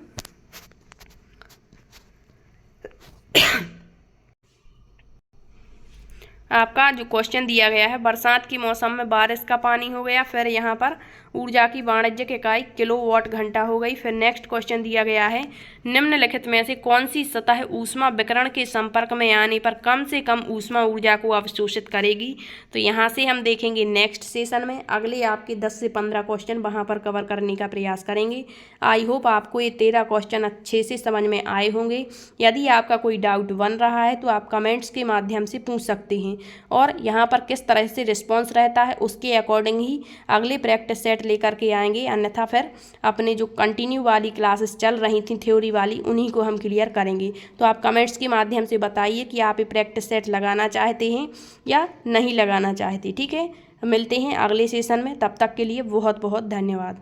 आपका जो क्वेश्चन दिया गया है, बरसात की मौसम में बारिश का पानी हो गया, फिर यहाँ पर ऊर्जा की वाणिज्यिक इकाई किलोवाट घंटा हो गई। फिर नेक्स्ट क्वेश्चन दिया गया है, निम्नलिखित में से कौन सी सतह ऊष्मा विकिरण के संपर्क में आने पर कम से कम ऊष्मा ऊर्जा को अवशोषित करेगी। तो यहाँ से हम देखेंगे नेक्स्ट सेशन में, अगले आपके 10 से 15 क्वेश्चन वहाँ पर कवर करने का प्रयास करेंगे। आई होप आपको ये 13 क्वेश्चन अच्छे से समझ में आए होंगे। यदि आपका कोई डाउट बन रहा है तो आप कमेंट्स के माध्यम से पूछ सकते हैं, और यहाँ पर किस तरह से रिस्पॉन्स रहता है उसके अकॉर्डिंग ही अगले प्रैक्टिस सेट लेकर के आएंगे। अन्यथा फिर अपने जो कंटिन्यू वाली क्लासेस चल रही थी थ्योरी वाली, उन्हीं को हम क्लियर करेंगे। तो आप कमेंट्स के माध्यम से बताइए कि आप ये प्रैक्टिस सेट लगाना चाहते हैं या नहीं लगाना चाहते। ठीक है, मिलते हैं अगले सेशन में, तब तक के लिए बहुत बहुत धन्यवाद।